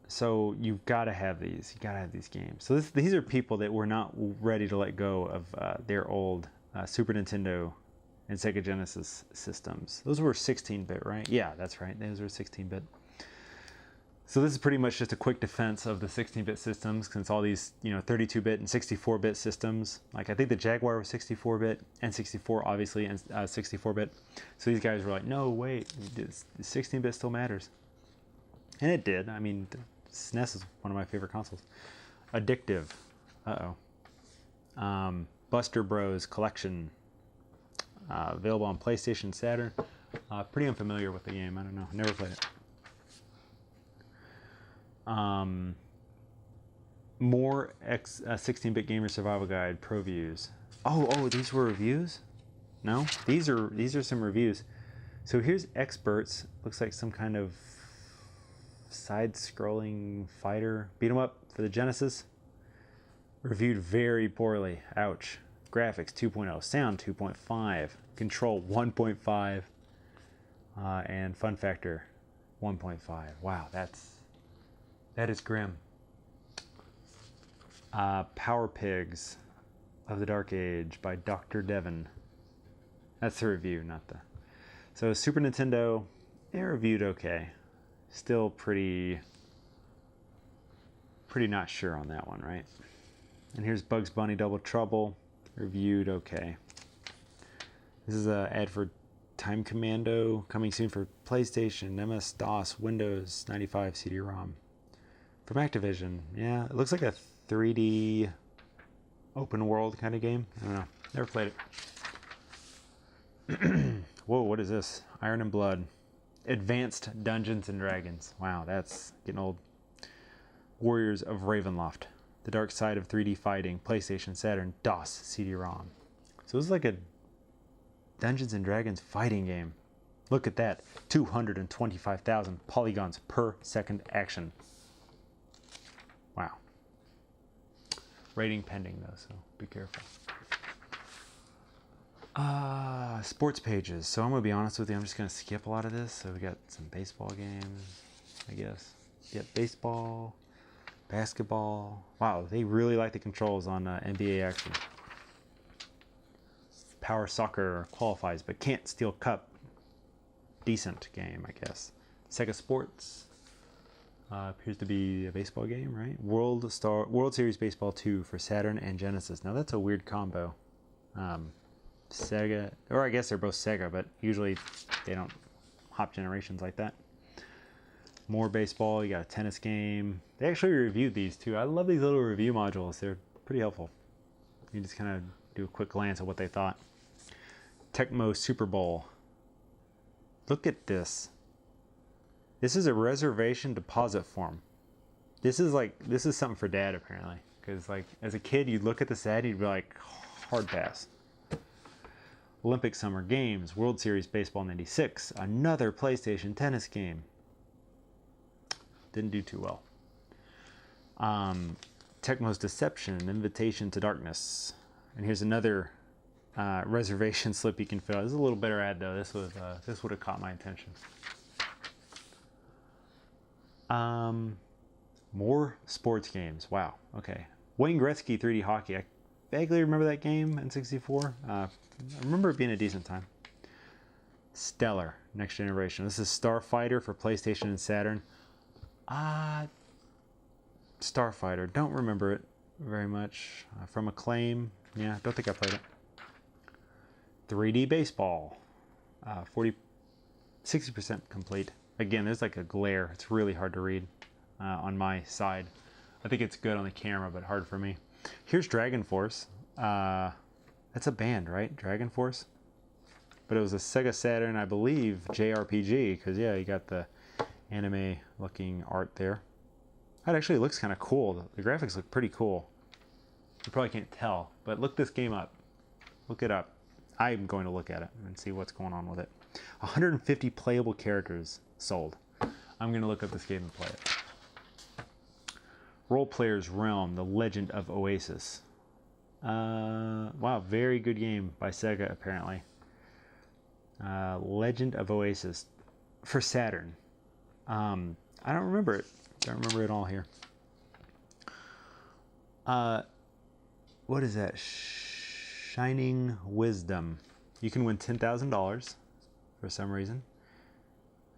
So you've got to have these. You got to have these games. So these are people that were not ready to let go of their old Super Nintendo and Sega Genesis systems. Those were 16-bit, right? Yeah, that's right. Those were 16-bit. So this is pretty much just a quick defense of the 16-bit systems, since all these, 32-bit and 64-bit systems. Like, I think the Jaguar was 64-bit, and 64 obviously, and 64-bit. So these guys were like, no, wait, 16-bit still matters. And it did. I mean, SNES is one of my favorite consoles. Addictive. Buster Bros. Collection. Available on PlayStation, Saturn. Pretty unfamiliar with the game. I don't know. Never played it. More 16-bit Gamer Survival Guide Pro Views. Oh, these were reviews? No, these are some reviews. So here's Experts. Looks like some kind of side-scrolling fighter beat 'em up for the Genesis. Reviewed very poorly. Ouch. Graphics 2.0, sound 2.5, control 1.5, and fun factor 1.5. Wow, that is grim. Power Pigs of the Dark Age by Dr. Devon. That's the review, not the... So Super Nintendo, they reviewed okay. Still pretty not sure on that one, right? And here's Bugs Bunny Double Trouble, reviewed okay. This is an ad for Time Commando, coming soon for PlayStation, MS-DOS, Windows 95 CD-ROM. From Activision, yeah, it looks like a 3D open world kind of game. I don't know, never played it. Whoa, what is this? Iron and Blood. Advanced Dungeons and Dragons. Wow, that's getting old. Warriors of Ravenloft. The Dark Side of 3D Fighting. PlayStation, Saturn, DOS, CD-ROM. So this is like a Dungeons and Dragons fighting game. Look at that. 225,000 polygons per second action. Wow. Rating pending though, so be careful. Sports pages. So I'm going to be honest with you, I'm just going to skip a lot of this. So we got some baseball games, I guess. Yep, baseball, basketball. Wow, they really like the controls on NBA action. Power Soccer qualifies, but can't steal cup. Decent game, I guess. Sega Sports. Appears to be a baseball game, right? World Series Baseball 2 for Saturn and Genesis. Now that's a weird combo. Sega, or I guess they're both Sega, but usually they don't hop generations like that. More baseball, you got a tennis game. They actually reviewed these too. I love these little review modules. They're pretty helpful. You just kind of do a quick glance at what they thought. Tecmo Super Bowl. Look at this. This is a reservation deposit form. This is something for Dad apparently, because like as a kid you'd look at this ad and you'd be like, hard pass. Olympic Summer Games, World Series Baseball 96, another PlayStation tennis game. Didn't do too well. Tecmo's Deception, Invitation to Darkness. And here's another reservation slip you can fill. This is a little better ad though. This would have caught my attention. More sports games. Wow. Okay. Wayne Gretzky 3D Hockey. I vaguely remember that game in 64. I remember it being a decent time. Stellar, Next Generation. This is Starfighter for PlayStation and Saturn. Starfighter. Don't remember it very much. From Acclaim. Yeah, don't think I played it. 3D baseball. 60% complete. Again, there's like a glare. It's really hard to read on my side. I think it's good on the camera, but hard for me. Here's Dragon Force. That's a band, right? Dragon Force? But it was a Sega Saturn, I believe, JRPG, because yeah, you got the anime looking art there. That actually looks kind of cool. The graphics look pretty cool. You probably can't tell, but look this game up. Look it up. I'm going to look at it and see what's going on with it. 150 playable characters sold. I'm going to look up this game and play it. Role Player's Realm, The Legend of Oasis. Wow, very good game by Sega, apparently. Legend of Oasis for Saturn. I don't remember it. Don't remember it all here. What is that? Shining Wisdom. You can win $10,000 for some reason.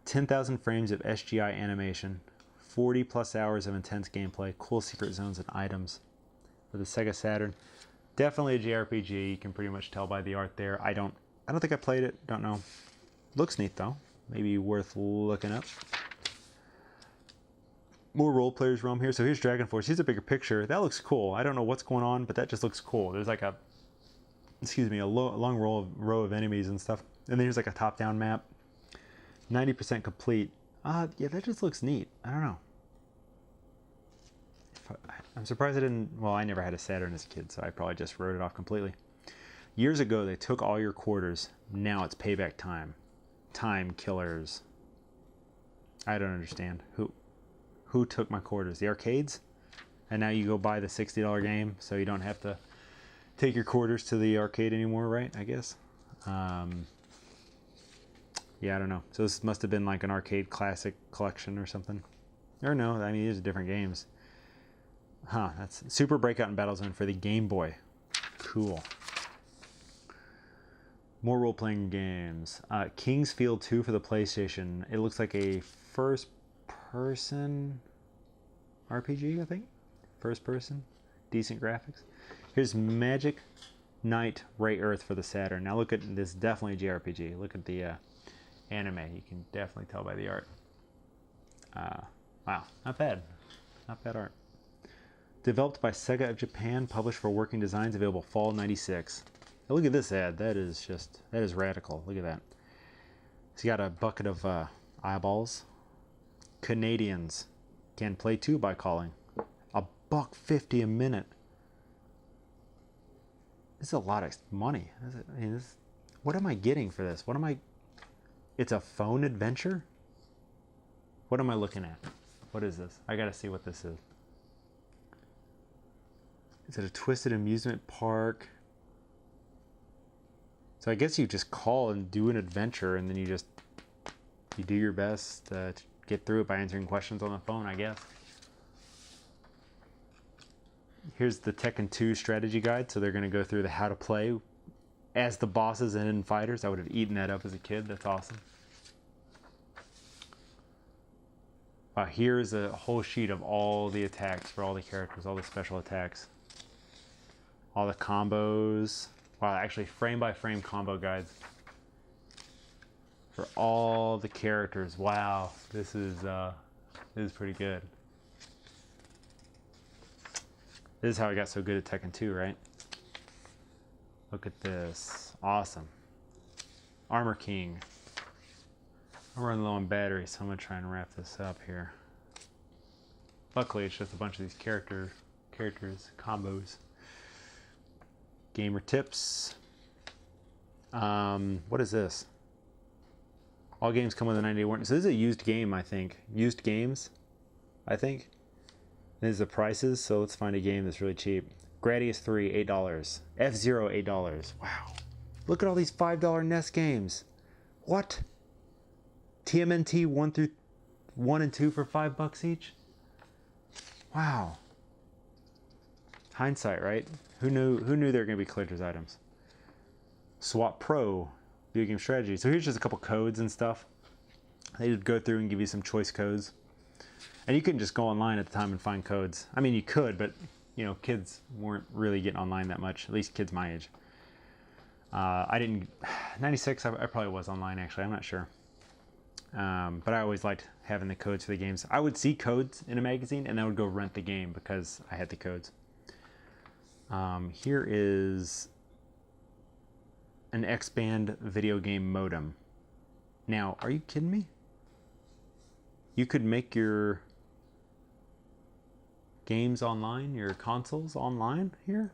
10,000 frames of SGI animation. 40 plus hours of intense gameplay. Cool secret zones and items for the Sega Saturn. Definitely a JRPG. You can pretty much tell by the art there. I don't think I played it. Don't know. Looks neat though. Maybe worth looking up. More Role Player's Realm here. So here's Dragon Force. Here's a bigger picture. That looks cool. I don't know what's going on, but that just looks cool. There's like a long row of enemies and stuff. And then here's like a top-down map. 90% complete. Yeah, that just looks neat. I don't know. I'm surprised I didn't... Well, I never had a Saturn as a kid, so I probably just wrote it off completely. Years ago, they took all your quarters. Now it's payback time. Time killers. I don't understand. Who took my quarters? The arcades? And now you go buy the $60 game, so you don't have to take your quarters to the arcade anymore, right? I guess. Yeah, I don't know. So this must have been like an arcade classic collection or something. Or no, I mean, these are different games. Huh, that's Super Breakout and Battlezone for the Game Boy. Cool. More role-playing games. King's Field 2 for the PlayStation. It looks like a first-person RPG, I think. First-person. Decent graphics. Here's Magic Knight Ray Earth for the Saturn. Now look at this, definitely JRPG. Look at the anime. You can definitely tell by the art. Wow, not bad. Not bad art. Developed by Sega of Japan, published for working designs, available fall '96. Now look at this ad. That is radical. Look at that. He's got a bucket of eyeballs. Canadians can play too by calling. $1.50 a minute. This is a lot of money. I mean, what am I getting for this? It's a phone adventure? What am I looking at? What is this? I gotta see what this is. Is it a Twisted Amusement Park? So I guess you just call and do an adventure, and then you do your best to get through it by answering questions on the phone, I guess. Here's the Tekken 2 strategy guide. So they're going to go through the how to play as the bosses and in fighters. I would have eaten that up as a kid. That's awesome. Here's a whole sheet of all the attacks for all the characters, all the special attacks, all the combos. Wow, actually frame by frame combo guides for all the characters. Wow, this is pretty good. This is how I got so good at Tekken 2, right? Look at this. Awesome. Armor King. I'm running low on battery, so I'm going to try and wrap this up here. Luckily, it's just a bunch of these characters, combos. Gamer tips. What is this? All games come with a 90-day warranty. So this is a used game, I think. Used games, I think. This is the prices, so let's find a game that's really cheap. Gradius 3, $8. F-Zero, $8. Wow. Look at all these $5 NES games. What? TMNT 1 and 2 for $5 each? Wow. Hindsight, right? Who knew they were going to be collector's items? SWAT Pro, video game strategy. So here's just a couple codes and stuff. They would go through and give you some choice codes. And you couldn't just go online at the time and find codes. I mean, you could, but, you know, kids weren't really getting online that much, at least kids my age. I didn't, 96, I probably was online actually, I'm not sure. But I always liked having the codes for the games. I would see codes in a magazine and I would go rent the game because I had the codes. Here is an X-band video game modem. Now, are you kidding me? You could make your games online, your consoles online here?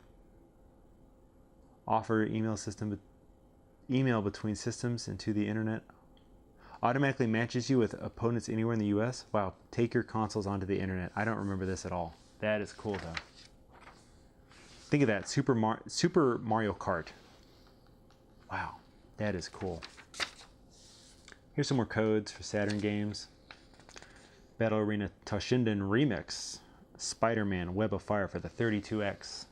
Offer email between systems and to the internet. Automatically matches you with opponents anywhere in the US. Wow, take your consoles onto the internet. I don't remember this at all. That is cool though. Think of that, Super Mario Kart. Wow, that is cool. Here's some more codes for Saturn games. Battle Arena Toshinden Remix. Spider-Man Web of Fire for the 32X.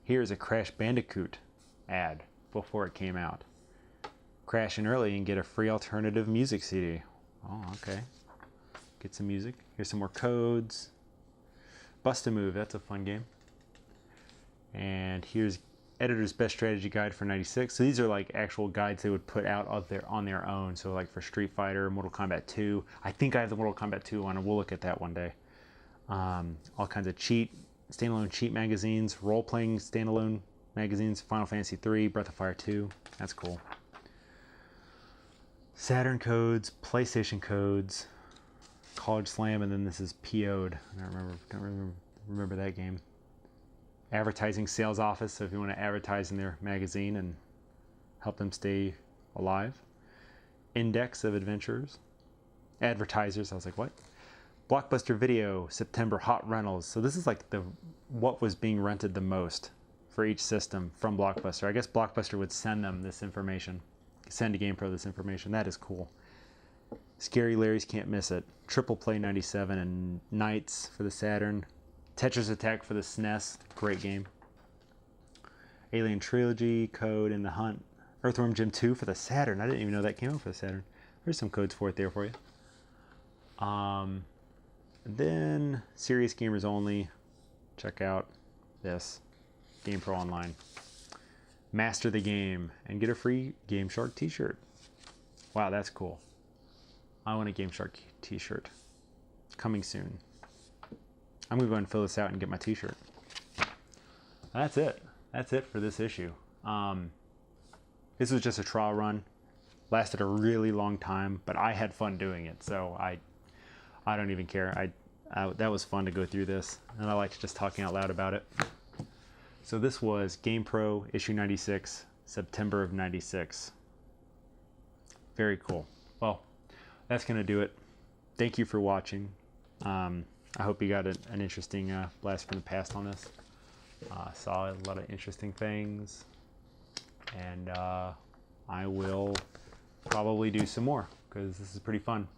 Here's a Crash Bandicoot ad before it came out. Crash in early and get a free alternative music CD. Oh, okay. Get some music. Here's some more codes. Bust-A-Move, that's a fun game. And here's Editor's Best Strategy Guide for 96. So these are like actual guides they would put out on their own. So like for Street Fighter, Mortal Kombat 2. I think I have the Mortal Kombat 2 one, and we'll look at that one day. All kinds of standalone cheat magazines, role-playing standalone magazines, Final Fantasy 3, Breath of Fire 2. That's cool. Saturn codes, PlayStation codes, College Slam, and then this is PO'd. I don't remember that game. Advertising sales office, so if you want to advertise in their magazine and help them stay alive. Index of adventurers. Advertisers, I was like, what? Blockbuster Video, September Hot Rentals. So this is like what was being rented the most for each system from Blockbuster. I guess Blockbuster would send them this information, send to GamePro this information. That is cool. Scary Larry's Can't Miss It. Triple Play 97 and Knights for the Saturn. Tetris Attack for the SNES. Great game. Alien Trilogy, Code in the Hunt. Earthworm Jim 2 for the Saturn. I didn't even know that came out for the Saturn. There's some codes for it there for you. Then Serious Gamers Only. Check out this. GamePro Online. Master the game and get a free Game Shark t-shirt. Wow, that's cool. I want a Game Shark t-shirt. Coming soon. I'm gonna go ahead and fill this out and get my t-shirt. That's it. That's it for this issue. This was just a trial run. Lasted a really long time, but I had fun doing it, so I don't even care. That was fun to go through this, and I liked just talking out loud about it. So this was GamePro issue 96, September of 96. Very cool. Well, that's gonna do it. Thank you for watching. I hope you got an interesting blast from the past on this. Saw a lot of interesting things, and I will probably do some more because this is pretty fun.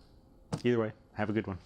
Either way, have a good one.